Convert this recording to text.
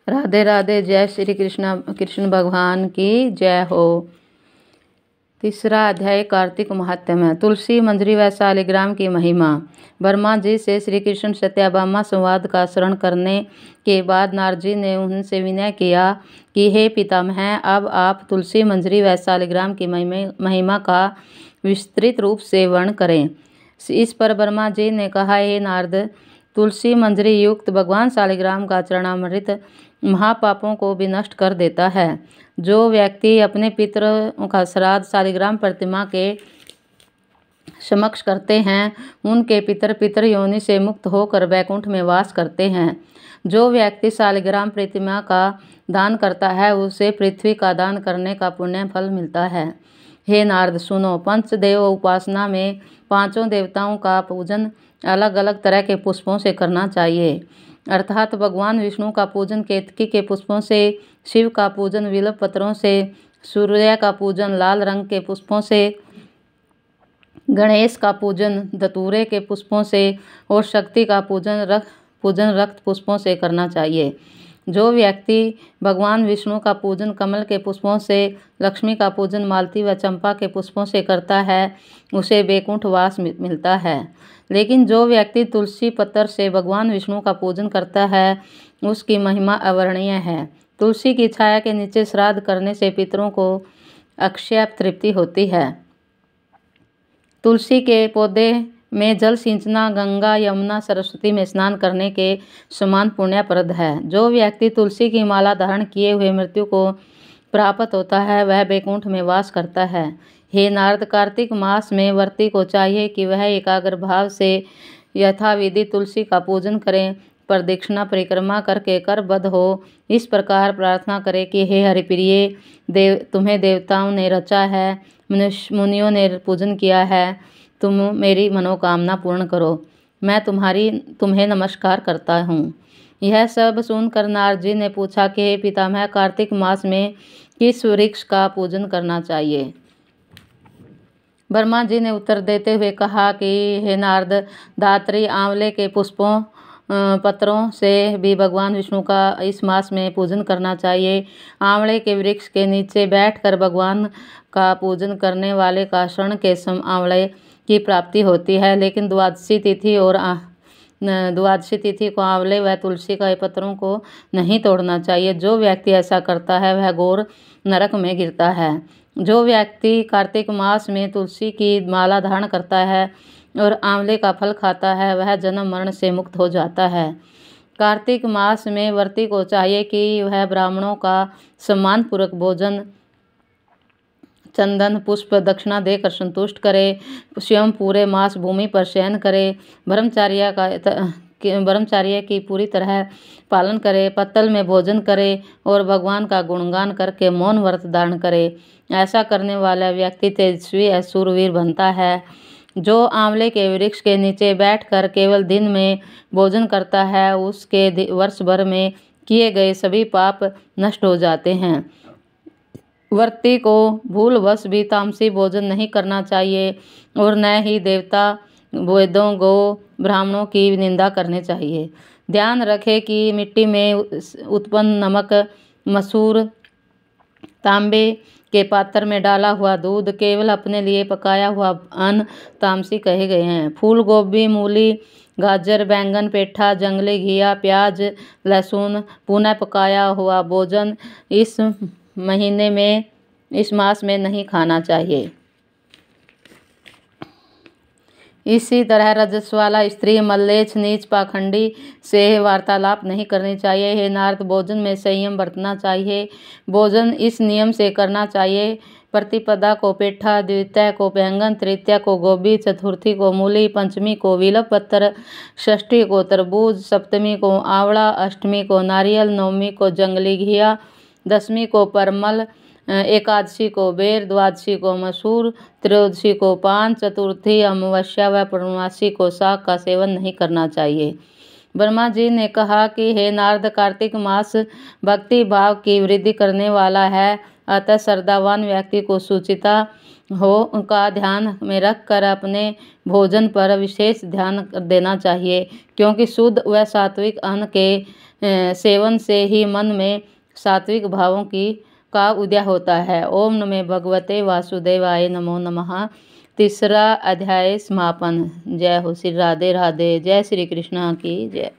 राधे राधे। जय श्री कृष्ण भगवान की जय हो। तीसरा अध्याय कार्तिक महात्म्य। तुलसी मंजरी व शालिग्राम की महिमा। ब्रह्मा जी से श्री कृष्ण सत्याभामा संवाद का श्रवण करने के बाद नारद जी ने उनसे विनय किया कि हे पितामह, अब आप तुलसी मंजरी व शालिग्राम की महिमा का विस्तृत रूप से वर्णन करें। इस पर ब्रह्मा जी ने कहा, हे नारद, तुलसी मंजरी युक्त भगवान शालिग्राम का चरणामृत महापापों को भी नष्ट कर देता है। जो व्यक्ति अपने पितरों का श्राद्ध शालिग्राम प्रतिमा के समक्ष करते हैं, उनके पितर योनि से मुक्त होकर वैकुंठ में वास करते हैं। जो व्यक्ति शालिग्राम प्रतिमा का दान करता है, उसे पृथ्वी का दान करने का पुण्य फल मिलता है। हे नारद, सुनो। पंचदेव उपासना में पांचों देवताओं का पूजन अलग अलग तरह के पुष्पों से करना चाहिए। अर्थात भगवान विष्णु का पूजन केतकी के पुष्पों से, शिव का पूजन विल्व पत्रों से, सूर्य का पूजन लाल रंग के पुष्पों से, गणेश का पूजन धतूरे के पुष्पों से और शक्ति का पूजन रक्त पुष्पों से करना चाहिए। जो व्यक्ति भगवान विष्णु का पूजन कमल के पुष्पों से, लक्ष्मी का पूजन मालती व चंपा के पुष्पों से करता है, उसे वैकुंठ वास मिलता है। लेकिन जो व्यक्ति तुलसी पत्र से भगवान विष्णु का पूजन करता है, उसकी महिमा अवर्णनीय है। तुलसी की छाया के नीचे श्राद्ध करने से पितरों को अक्षय तृप्ति होती है। तुलसी के पौधे में जल सिंचना गंगा, यमुना, सरस्वती में स्नान करने के समान पुण्यप्रद है। जो व्यक्ति तुलसी की माला धारण किए हुए मृत्यु को प्राप्त होता है, वह वैकुंठ में वास करता है। हे नारद, कार्तिक मास में व्रती को चाहिए कि वह एकाग्र भाव से यथाविधि तुलसी का पूजन करें, प्रदक्षिणा परिक्रमा करके करबद्ध हो इस प्रकार प्रार्थना करे कि हे हरिप्रिय देव, तुम्हें देवताओं ने रचा है, मुनियों ने पूजन किया है, तुम मेरी मनोकामना पूर्ण करो। मैं तुम्हें नमस्कार करता हूँ। यह सब सुनकर नारद जी ने पूछा कि हे पितामह, कार्तिक मास में किस वृक्ष का पूजन करना चाहिए? ब्रह्मा जी ने उत्तर देते हुए कहा कि हे नारद, दात्री आंवले के पुष्पों पत्रों से भी भगवान विष्णु का इस मास में पूजन करना चाहिए। आंवले के वृक्ष के नीचे बैठकर भगवान का पूजन करने वाले का क्षण के सम आंवले की प्राप्ति होती है। लेकिन द्वादशी तिथि को आंवले व तुलसी के पत्रों को नहीं तोड़ना चाहिए। जो व्यक्ति ऐसा करता है, वह घोर नरक में गिरता है। जो व्यक्ति कार्तिक मास में तुलसी की माला धारण करता है और आंवले का फल खाता है, वह जन्म मरण से मुक्त हो जाता है। कार्तिक मास में व्रती को चाहिए कि वह ब्राह्मणों का सम्मानपूर्वक भोजन, चंदन पुष्प दक्षिणा देकर संतुष्ट करे, स्वयं पूरे मास भूमि पर शयन करे, ब्रह्मचर्य की पूरी तरह पालन करे, पत्तल में भोजन करे और भगवान का गुणगान करके मौन व्रत धारण करे। ऐसा करने वाला व्यक्ति तेजस्वी शूरवीर बनता है। जो आंवले के वृक्ष के नीचे बैठकर केवल दिन में भोजन करता है, उसके वर्ष भर में किए गए सभी पाप नष्ट हो जाते हैं। व्रती को भूलवश भी तामसी भोजन नहीं करना चाहिए और न ही देवता, वेदों, गौ, ब्राह्मणों की निंदा करनी चाहिए। ध्यान रखें कि मिट्टी में उत्पन्न नमक, मसूर, तांबे के पात्र में डाला हुआ दूध, केवल अपने लिए पकाया हुआ अन्न तामसी कहे गए हैं। फूल गोभी, मूली, गाजर, बैंगन, पेठा, जंगली घिया, प्याज, लहसुन, पुनः पकाया हुआ भोजन इस मास में नहीं खाना चाहिए। इसी तरह रजस्वाला स्त्री, मल्लेच्छ, नीच, पाखंडी से वार्तालाप नहीं करनी चाहिए। हे नारद, भोजन में संयम बरतना चाहिए। भोजन इस नियम से करना चाहिए: प्रतिपदा को पेठा, द्वितीया को बैंगन, तृतीया को गोभी, चतुर्थी को मूली, पंचमी को विल्व पत्र, षष्ठी को तरबूज, सप्तमी को आंवला, अष्टमी को नारियल, नवमी को जंगली घिया, दसवीं को परमल, एकादशी को बेर, द्वादशी को मसूर, त्रयोदशी को पान, चतुर्थी, अमावस्या व पूर्णमासी को साग का सेवन नहीं करना चाहिए। ब्रह्मा जी ने कहा कि हे नारद, कार्तिक मास भक्ति भाव की वृद्धि करने वाला है। अतः श्रद्धावान व्यक्ति को शुचिता हो उनका ध्यान में रख कर अपने भोजन पर विशेष ध्यान देना चाहिए, क्योंकि शुद्ध व सात्विक अन्न के सेवन से ही मन में सात्विक भावों का उदय होता है। ओम नमो भगवते वासुदेवाय नमो नमः। तीसरा अध्याय समापन। जय हो श्री राधे राधे। जय श्री कृष्ण की जय।